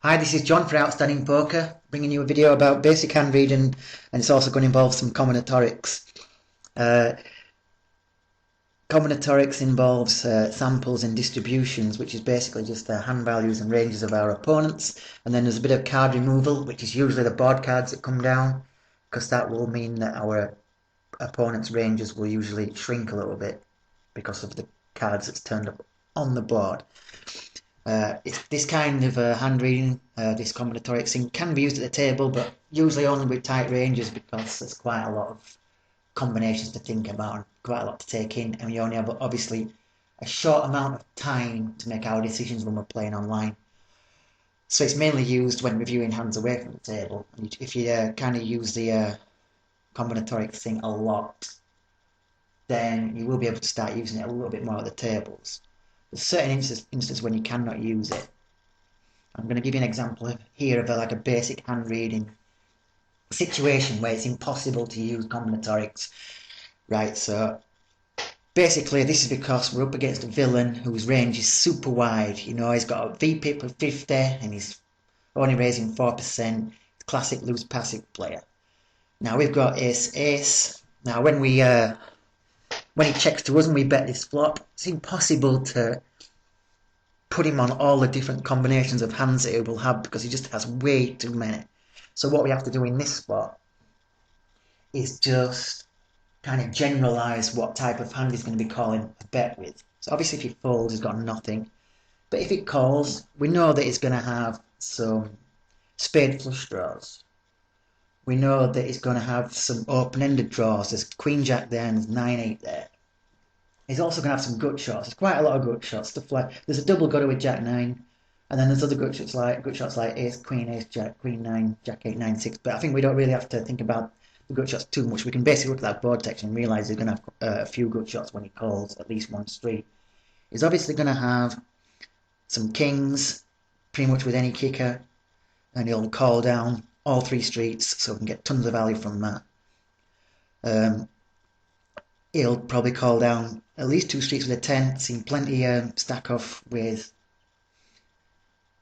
Hi, this is John for Outstanding Poker, bringing you a video about basic hand reading, and it's also going to involve some combinatorics. Uh, Combinatorics involves samples and distributions, which is basically just the hand values and ranges of our opponents, and then there's a bit of card removal, which is usually the board cards that come down, because that will mean that our opponent's ranges will usually shrink a little bit because of the cards that's turned up on the board. It's this kind of hand reading, this combinatoric thing can be used at the table, but usually only with tight ranges because there's quite a lot of combinations to think about and quite a lot to take in, and we only have obviously a short amount of time to make our decisions when we're playing online. So it's mainly used when reviewing hands away from the table. If you kind of use the combinatoric thing a lot, then you will be able to start using it a little bit more at the tables. There's certain instances when you cannot use it. I'm going to give you an example here of like a basic hand reading situation where it's impossible to use combinatorics. Right, so basically this is because we're up against a villain whose range is super wide. You know, he's got a VPIP of 50 and he's only raising 4%. Classic loose passive player. Now we've got ace. Now when he checks to us and we bet this flop, it's impossible to put him on all the different combinations of hands that he will have because he just has way too many. So what we have to do in this spot is just kind of generalize what type of hand he's going to be calling a bet with. So obviously if he folds, he's got nothing. But if he calls, we know that he's going to have some spade flush draws. We know that he's going to have some open-ended draws. There's queen jack there and there's 9-8 there. He's also going to have some gut shots. There's quite a lot of gut shots. Stuff like there's a double gutter with jack 9, and then there's other gut shots like ace queen, jack, queen 9, jack 8, 9, 6. But I think we don't really have to think about the gut shots too much. We can basically look at that board text and realize he's going to have a few gut shots when he calls at least one street. He's obviously going to have some kings, pretty much with any kicker, and he'll call down all three streets, so we can get tons of value from that. He'll probably call down at least two streets with a 10. Seen plenty stack off with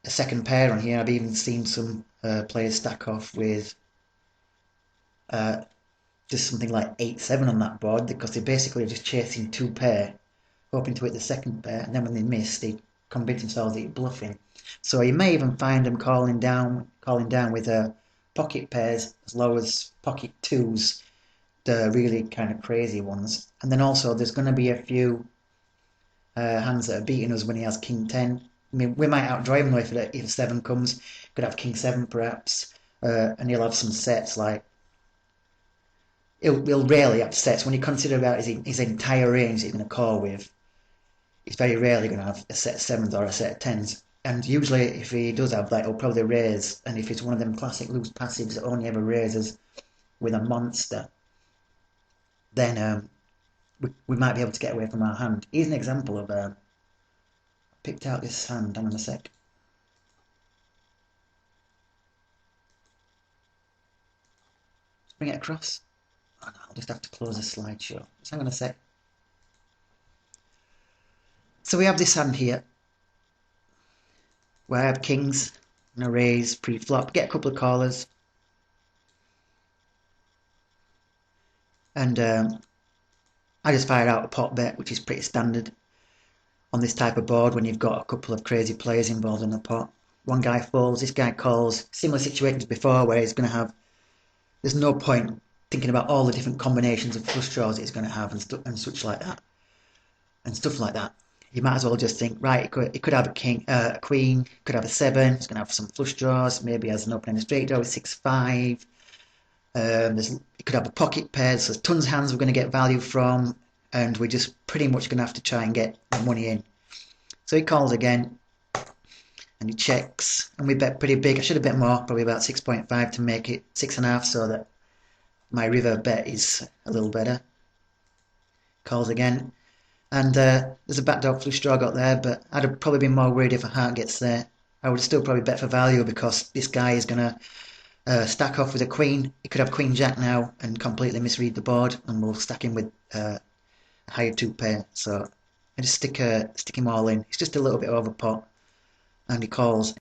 a second pair on here. I've even seen some players stack off with just something like 8-7 on that board because they're basically just chasing two pair, hoping to hit the second pair, and then when they miss, they convince themselves that you're bluffing. So you may even find them calling down with pocket pairs as low as pocket twos, the really kind of crazy ones. And then also there's going to be a few hands that are beating us when he has king 10. I mean, we might outdraw him if a 7 comes. Could have king 7 perhaps, and he'll have some sets like he'll rarely have sets when you consider about his entire range that he's going to call with. He's very rarely going to have a set of 7s or a set of 10s. And usually if he does have that, he'll probably raise, and if it's one of them classic loose passives that only ever raises with a monster, then we might be able to get away from our hand. Here's an example of I picked out this hand. Hang on a sec. Let's bring it across. Oh, no, I'll just have to close the slideshow. Just hang on a sec. So we have this hand here where I have kings and a raise pre-flop, get a couple of callers, and I just fired out a pot bet, which is pretty standard on this type of board when you've got a couple of crazy players involved in the pot. One guy folds, this guy calls. Similar situations before where he's going to have, there's no point thinking about all the different combinations of flush draws he's going to have and such like that, and stuff like that. You might as well just think, right, it could have a king, a queen, could have a 7, it's going to have some flush draws, maybe has an open-ended straight draw with 6-5. It could have a pocket pair, so there's tons of hands we're going to get value from, and we're just pretty much going to have to try and get the money in. So he calls again, and he checks, and we bet pretty big. I should have bet more, probably about 6.5 to make it 6.5, so that my river bet is a little better. Calls again, and there's a backdoor flush draw got there, but I'd have probably been more worried if a heart gets there. I would still probably bet for value because this guy is going to stack off with a queen. He could have queen jack now and completely misread the board, and we'll stack him with a higher 2 pair. So I just stick him all in. It's just a little bit over pot, and he calls.